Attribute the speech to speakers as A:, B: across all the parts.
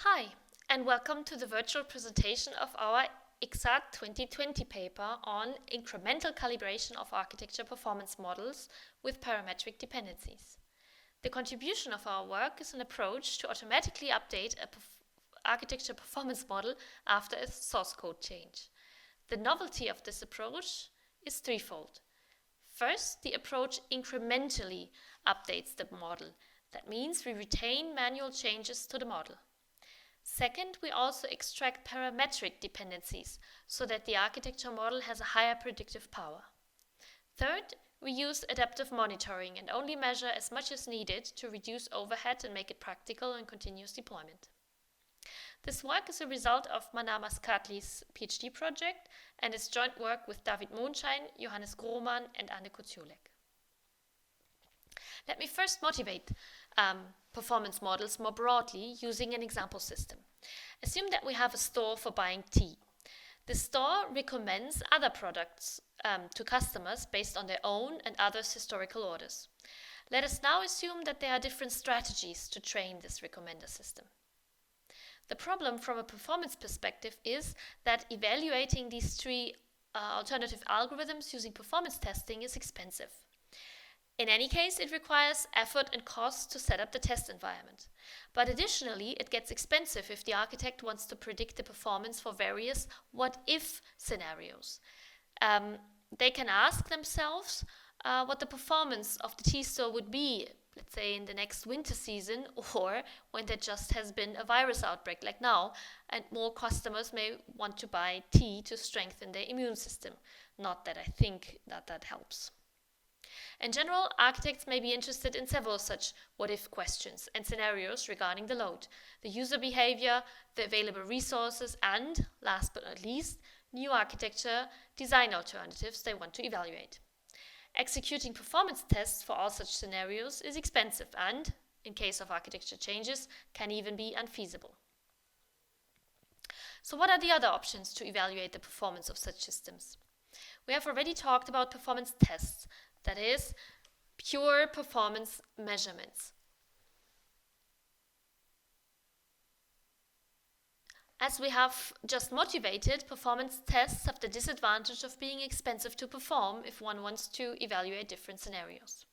A: Hi, and welcome to the virtual presentation of our ICSA 2020 paper on incremental calibration of architecture performance models with parametric dependencies. The contribution of our work is an approach to automatically update an architecture performance model after a source code change. The novelty of this approach is threefold. First, the approach incrementally updates the model. That means we retain manual changes to the model. Second, we also extract parametric dependencies so that the architecture model has a higher predictive power. Third, we use adaptive monitoring and only measure as much as needed to reduce overhead and make it practical and continuous deployment. This work is a result of Manar Mazkatli's PhD project and its joint work with David Monschein, Johannes Grohmann and Koziolek. Let me first motivate performance models more broadly using an example system. Assume that we have a store for buying tea. The store recommends other products to customers based on their own and others' historical orders. Let us now assume that there are different strategies to train this recommender system. The problem from a performance perspective is that evaluating these three alternative algorithms using performance testing is expensive. In any case, it requires effort and cost to set up the test environment. But additionally, it gets expensive if the architect wants to predict the performance for various what-if scenarios. They can ask themselves what the performance of the tea store would be, let's say in the next winter season, or when there just has been a virus outbreak like now, and more customers may want to buy tea to strengthen their immune system. Not that I think that helps. In general, architects may be interested in several such what-if questions and scenarios regarding the load, the user behavior, the available resources, and, last but not least, new architecture design alternatives they want to evaluate. Executing performance tests for all such scenarios is expensive and, in case of architecture changes, can even be unfeasible. So what are the other options to evaluate the performance of such systems? We have already talked about performance tests. That is, pure performance measurements. As we have just motivated, performance tests have the disadvantage of being expensive to perform if one wants to evaluate different scenarios.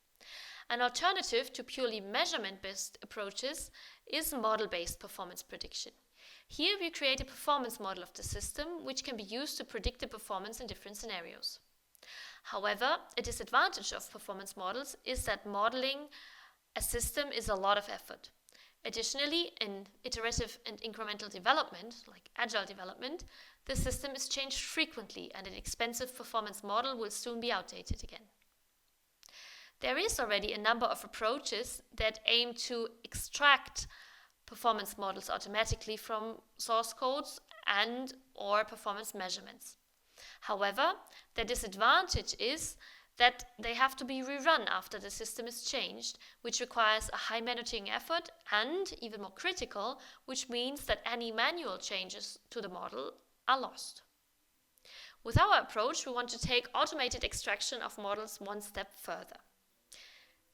A: An alternative to purely measurement-based approaches is model-based performance prediction. Here we create a performance model of the system which can be used to predict the performance in different scenarios. However, a disadvantage of performance models is that modeling a system is a lot of effort. Additionally, in iterative and incremental development, like agile development, the system is changed frequently and an expensive performance model will soon be outdated again. There is already a number of approaches that aim to extract performance models automatically from source codes and or performance measurements. However, the disadvantage is that they have to be rerun after the system is changed, which requires a high monitoring effort and, even more critical, which means that any manual changes to the model are lost. With our approach, we want to take automated extraction of models one step further.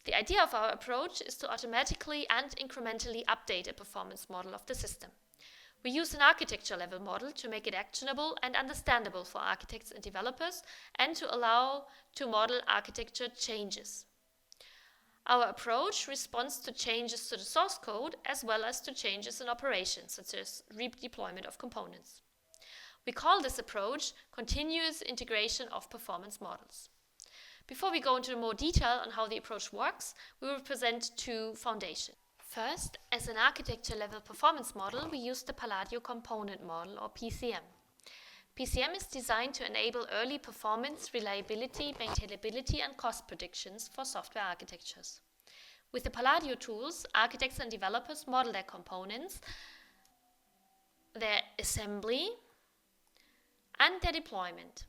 A: The idea of our approach is to automatically and incrementally update a performance model of the system. We use an architecture level model to make it actionable and understandable for architects and developers and to allow to model architecture changes. Our approach responds to changes to the source code as well as to changes in operations, such as redeployment of components. We call this approach continuous integration of performance models. Before we go into more detail on how the approach works, we will present two foundations. First, as an architecture-level performance model, we use the Palladio Component Model, or PCM. PCM is designed to enable early performance, reliability, maintainability, and cost predictions for software architectures. With the Palladio tools, architects and developers model their components, their assembly, and their deployment.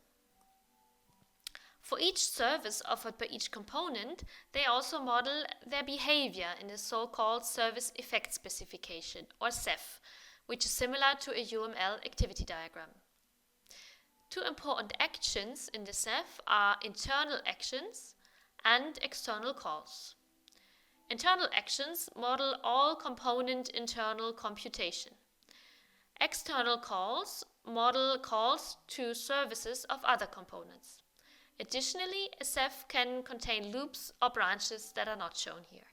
A: For each service offered by each component, they also model their behavior in the so-called Service Effect Specification, or SEF, which is similar to a UML activity diagram. Two important actions in the SEF are internal actions and external calls. Internal actions model all component internal computation. External calls model calls to services of other components. Additionally, a Ceph can contain loops or branches that are not shown here.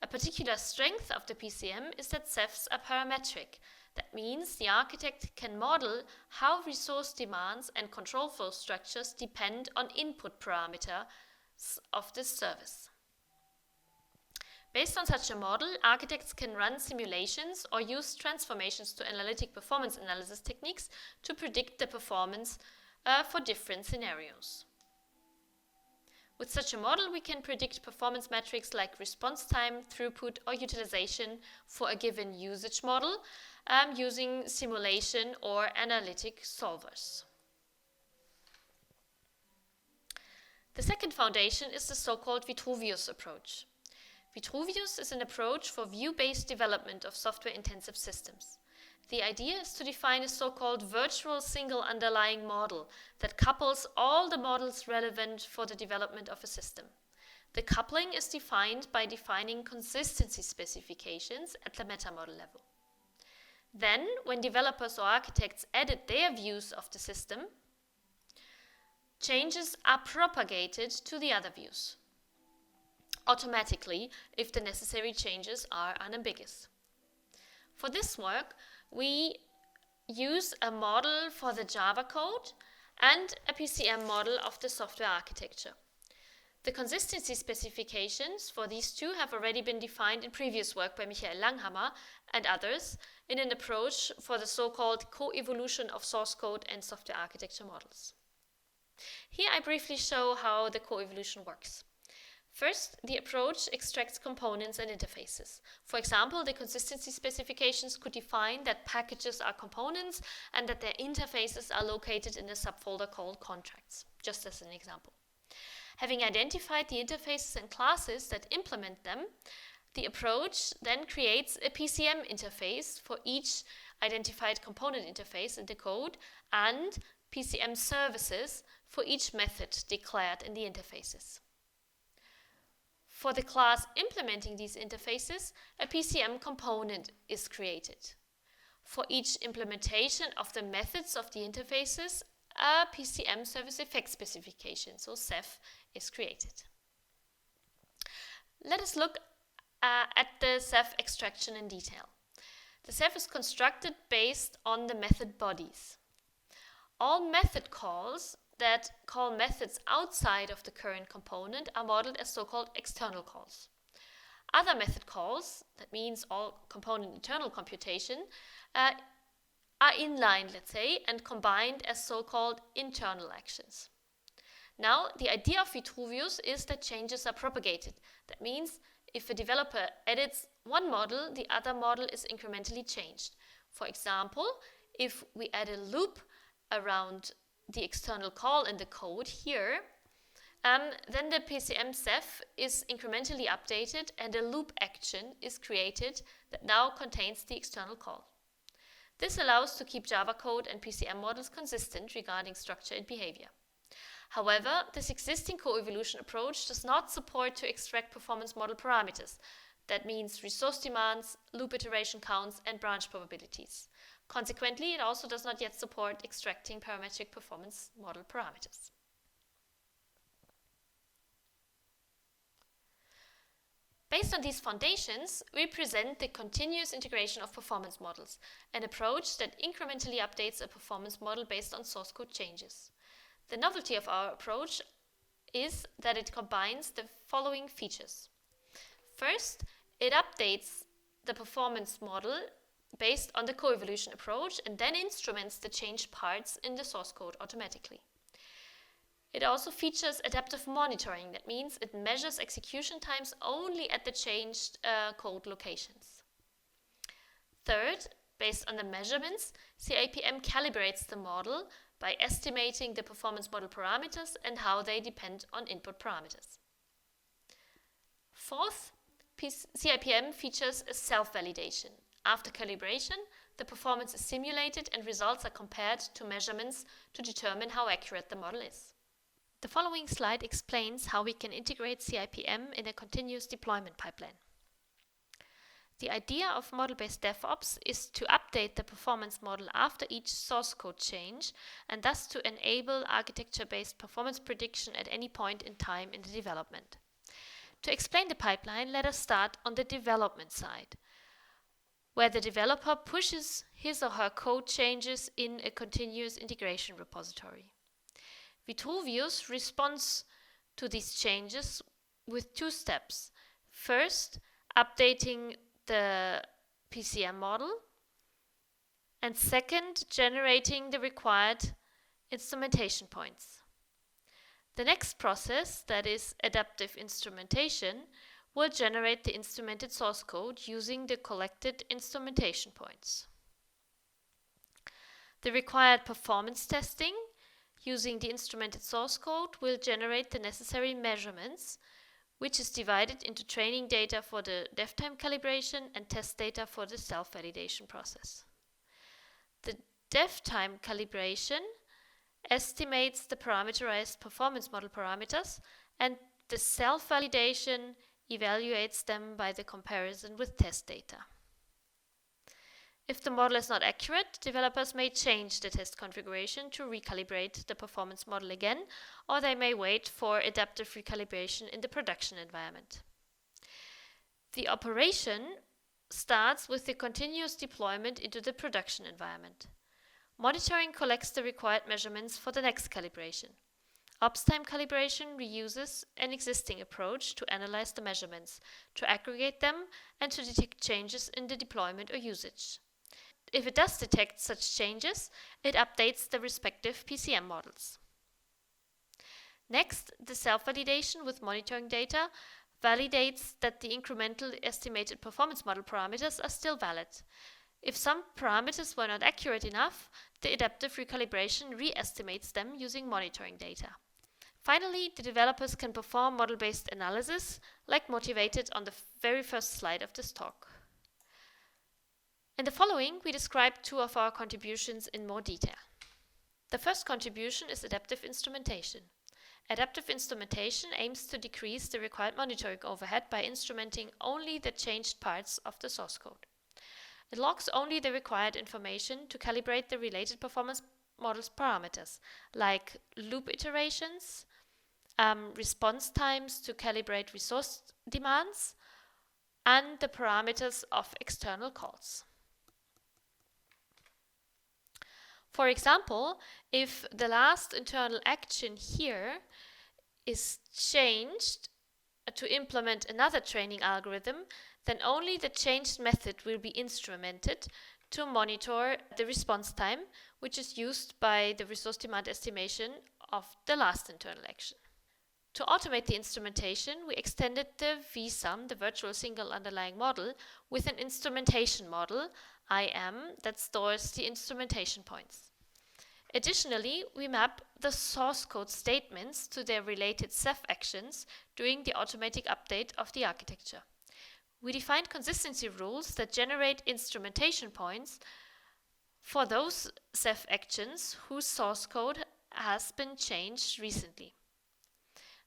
A: A particular strength of the PCM is that Cephs are parametric. That means the architect can model how resource demands and control flow structures depend on input parameters of this service. Based on such a model, architects can run simulations or use transformations to analytic performance analysis techniques to predict the performance for different scenarios. With such a model, we can predict performance metrics like response time, throughput, or utilization for a given usage model using simulation or analytic solvers. The second foundation is the so-called Vitruvius approach. Vitruvius is an approach for view-based development of software-intensive systems. The idea is to define a so-called virtual single underlying model that couples all the models relevant for the development of a system. The coupling is defined by defining consistency specifications at the meta-model level. Then, when developers or architects edit their views of the system, changes are propagated to the other views automatically if the necessary changes are unambiguous. For this work, we use a model for the Java code and a PCM model of the software architecture. The consistency specifications for these two have already been defined in previous work by Michael Langhammer and others in an approach for the so-called co-evolution of source code and software architecture models. Here I briefly show how the co-evolution works. First, the approach extracts components and interfaces. For example, the consistency specifications could define that packages are components and that their interfaces are located in a subfolder called contracts, just as an example. Having identified the interfaces and classes that implement them, the approach then creates a PCM interface for each identified component interface in the code and PCM services for each method declared in the interfaces. For the class implementing these interfaces, a PCM component is created. For each implementation of the methods of the interfaces, a PCM service effect specification, so Ceph, is created. Let us look at the Ceph extraction in detail. The Ceph is constructed based on the method bodies. All method calls that call methods outside of the current component are modeled as so-called external calls. Other method calls, that means all component internal computation, are inline, let's say, and combined as so-called internal actions. Now, the idea of Vitruvius is that changes are propagated. That means if a developer edits one model, the other model is incrementally changed. For example, if we add a loop around the external call in the code here, then the PCM Ceph is incrementally updated and a loop action is created that now contains the external call. This allows to keep Java code and PCM models consistent regarding structure and behavior. However, this existing co-evolution approach does not support to extract performance model parameters. That means resource demands, loop iteration counts, and branch probabilities. Consequently, it also does not yet support extracting parametric performance model parameters. Based on these foundations, we present the continuous integration of performance models, an approach that incrementally updates a performance model based on source code changes. The novelty of our approach is that it combines the following features. First, it updates the performance model based on the co-evolution approach and then instruments the changed parts in the source code automatically. It also features adaptive monitoring. That means it measures execution times only at the changed code locations. Third, based on the measurements, CIPM calibrates the model by estimating the performance model parameters and how they depend on input parameters. Fourth, CIPM features a self-validation. After calibration, the performance is simulated and results are compared to measurements to determine how accurate the model is. The following slide explains how we can integrate CIPM in a continuous deployment pipeline. The idea of model-based DevOps is to update the performance model after each source code change, and thus to enable architecture-based performance prediction at any point in time in the development. To explain the pipeline, let us start on the development side, where the developer pushes his or her code changes in a continuous integration repository. Vitruvius responds to these changes with two steps. First, updating the PCM model, and second, generating the required instrumentation points. The next process, that is adaptive instrumentation, will generate the instrumented source code using the collected instrumentation points. The required performance testing using the instrumented source code will generate the necessary measurements, which is divided into training data for the dev time calibration and test data for the self-validation process. The dev time calibration estimates the parameterized performance model parameters, and the self-validation evaluates them by the comparison with test data. If the model is not accurate, developers may change the test configuration to recalibrate the performance model again, or they may wait for adaptive recalibration in the production environment. The operation starts with the continuous deployment into the production environment. Monitoring collects the required measurements for the next calibration. Ops time calibration reuses an existing approach to analyze the measurements, to aggregate them, and to detect changes in the deployment or usage. If it does detect such changes, it updates the respective PCM models. Next, the self-validation with monitoring data validates that the incremental estimated performance model parameters are still valid. If some parameters were not accurate enough, the adaptive recalibration re-estimates them using monitoring data. Finally, the developers can perform model-based analysis, like motivated on the very first slide of this talk. In the following, we describe two of our contributions in more detail. The first contribution is adaptive instrumentation. Adaptive instrumentation aims to decrease the required monitoring overhead by instrumenting only the changed parts of the source code. It logs only the required information to calibrate the related performance models parameters, like loop iterations, response times to calibrate resource demands, and the parameters of external calls. For example, if the last internal action here is changed to implement another training algorithm, then only the changed method will be instrumented to monitor the response time, which is used by the resource demand estimation of the last internal action. To automate the instrumentation, we extended the VSUM, the virtual single underlying model, with an instrumentation model, IM, that stores the instrumentation points. Additionally, we map the source code statements to their related Ceph actions during the automatic update of the architecture. We defined consistency rules that generate instrumentation points for those Ceph actions whose source code has been changed recently.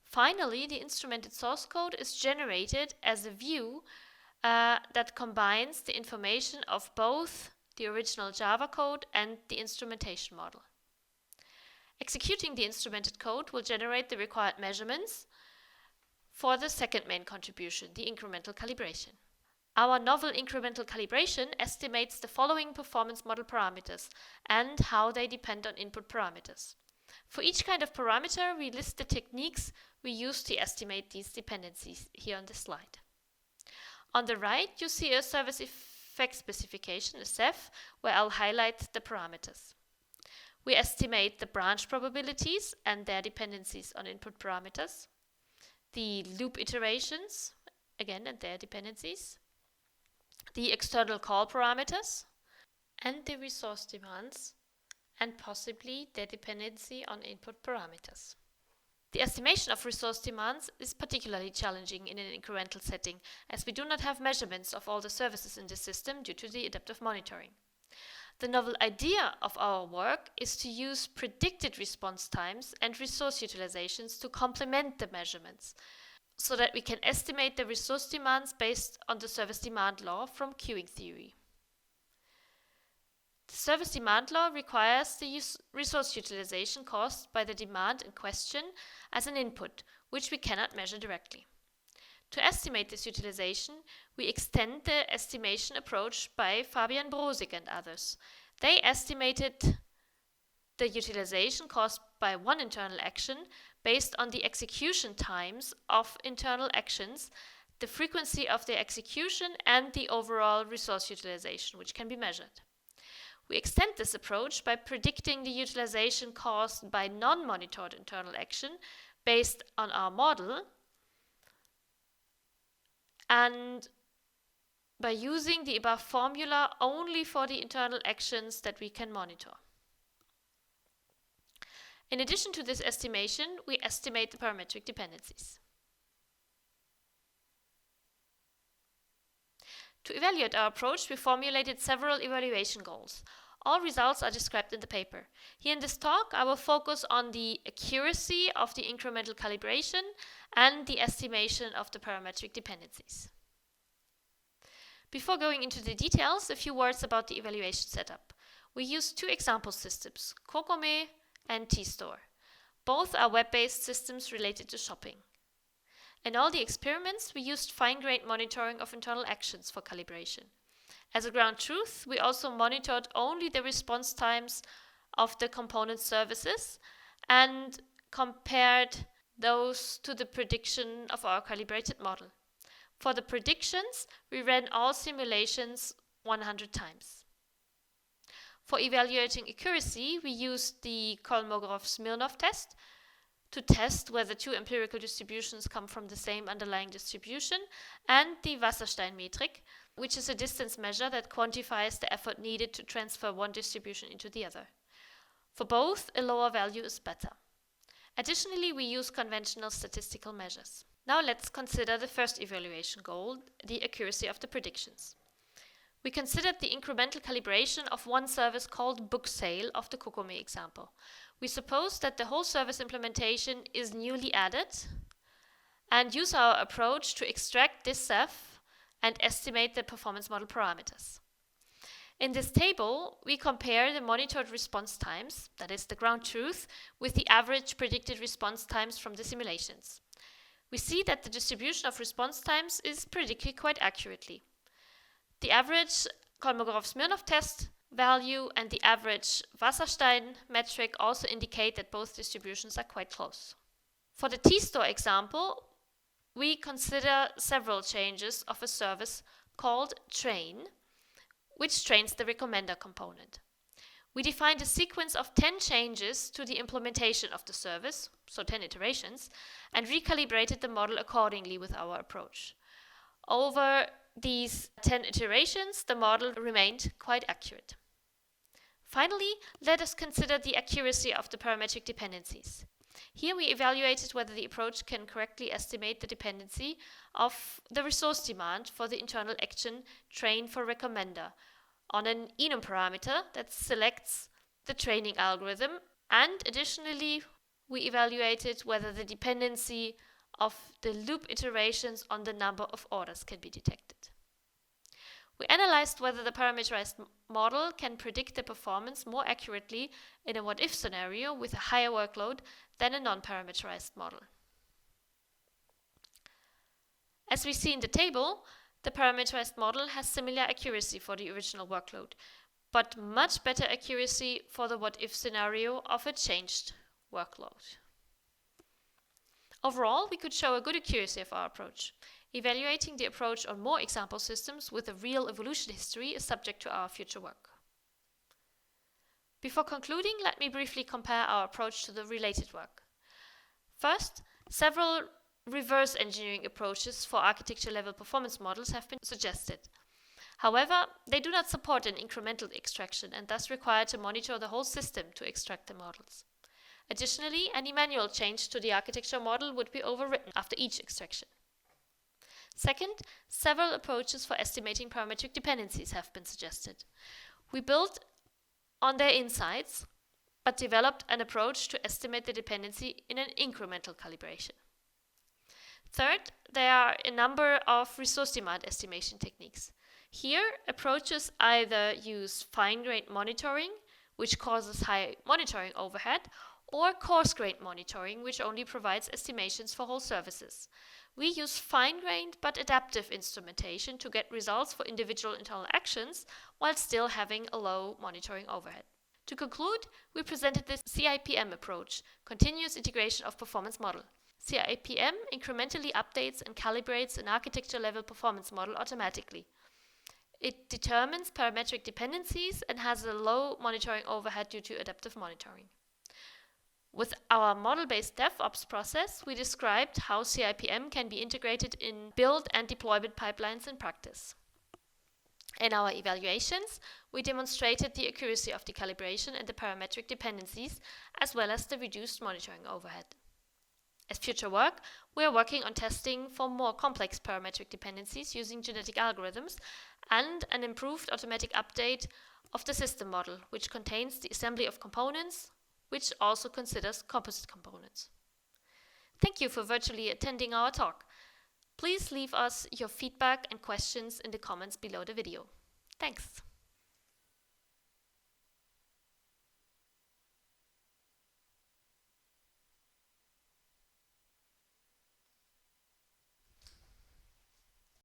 A: Finally, the instrumented source code is generated as a view that combines the information of both the original Java code and the instrumentation model. Executing the instrumented code will generate the required measurements for the second main contribution, the incremental calibration. Our novel incremental calibration estimates the following performance model parameters and how they depend on input parameters. For each kind of parameter, we list the techniques we use to estimate these dependencies here on the slide. On the right, you see a service effect specification, a Ceph, where I'll highlight the parameters. We estimate the branch probabilities and their dependencies on input parameters, the loop iterations, again, and their dependencies, the external call parameters, and the resource demands, and possibly their dependency on input parameters. The estimation of resource demands is particularly challenging in an incremental setting, as we do not have measurements of all the services in the system due to the adaptive monitoring. The novel idea of our work is to use predicted response times and resource utilizations to complement the measurements. so that we can estimate the resource demands based on the service demand law from queuing theory. The service demand law requires the resource utilization caused by the demand in question as an input, which we cannot measure directly. To estimate this utilization, we extend the estimation approach by Fabian Brosig and others. They estimated the utilization caused by one internal action based on the execution times of internal actions, the frequency of their execution, and the overall resource utilization, which can be measured. We extend this approach by predicting the utilization caused by non-monitored internal action based on our model and by using the above formula only for the internal actions that we can monitor. In addition to this estimation, we estimate the parametric dependencies. To evaluate our approach, we formulated several evaluation goals. All results are described in the paper. Here in this talk, I will focus on the accuracy of the incremental calibration and the estimation of the parametric dependencies. Before going into the details, a few words about the evaluation setup. We used two example systems, Kokome and T-Store. Both are web-based systems related to shopping. In all the experiments, we used fine-grained monitoring of internal actions for calibration. As a ground truth, we also monitored only the response times of the component services and compared those to the prediction of our calibrated model. For the predictions, we ran all simulations 100 times. For evaluating accuracy, we used the Kolmogorov-Smirnov test to test whether two empirical distributions come from the same underlying distribution, and the Wasserstein metric, which is a distance measure that quantifies the effort needed to transfer one distribution into the other. For both, a lower value is better. Additionally, we use conventional statistical measures. Now let's consider the first evaluation goal, the accuracy of the predictions. We considered the incremental calibration of one service called book sale of the Kokome example. We suppose that the whole service implementation is newly added and use our approach to extract this CEF and estimate the performance model parameters. In this table, we compare the monitored response times, that is the ground truth, with the average predicted response times from the simulations. We see that the distribution of response times is predicted quite accurately. The average Kolmogorov-Smirnov test value and the average Wasserstein metric also indicate that both distributions are quite close. For the T-Store example, we consider several changes of a service called train, which trains the recommender component. We defined a sequence of 10 changes to the implementation of the service, so 10 iterations, and recalibrated the model accordingly with our approach. Over these 10 iterations, the model remained quite accurate. Finally, let us consider the accuracy of the parametric dependencies. Here we evaluated whether the approach can correctly estimate the dependency of the resource demand for the internal action train for recommender on an enum parameter that selects the training algorithm, and additionally we evaluated whether the dependency of the loop iterations on the number of orders can be detected. We analyzed whether the parameterized model can predict the performance more accurately in a what-if scenario with a higher workload than a non-parameterized model. As we see in the table, the parameterized model has similar accuracy for the original workload, but much better accuracy for the what-if scenario of a changed workload. Overall, we could show a good accuracy of our approach. Evaluating the approach on more example systems with a real evolution history is subject to our future work. Before concluding, let me briefly compare our approach to the related work. First, several reverse engineering approaches for architecture-level performance models have been suggested. However, they do not support an incremental extraction and thus require to monitor the whole system to extract the models. Additionally, any manual change to the architecture model would be overwritten after each extraction. Second, several approaches for estimating parametric dependencies have been suggested. We built on their insights, but developed an approach to estimate the dependency in an incremental calibration. Third, there are a number of resource demand estimation techniques. Here, approaches either use fine-grained monitoring, which causes high monitoring overhead, or coarse-grained monitoring, which only provides estimations for whole services. We use fine-grained but adaptive instrumentation to get results for individual internal actions while still having a low monitoring overhead. To conclude, we presented this CIPM approach, Continuous Integration of Performance Model. CIPM incrementally updates and calibrates an architecture-level performance model automatically. It determines parametric dependencies and has a low monitoring overhead due to adaptive monitoring. With our model-based DevOps process, we described how CIPM can be integrated in build and deployment pipelines in practice. In our evaluations, we demonstrated the accuracy of the calibration and the parametric dependencies, as well as the reduced monitoring overhead. As future work, we are working on testing for more complex parametric dependencies using genetic algorithms and an improved automatic update of the system model, which contains the assembly of components, which also considers composite components. Thank you for virtually attending our talk. Please leave us your feedback and questions in the comments below the video. Thanks.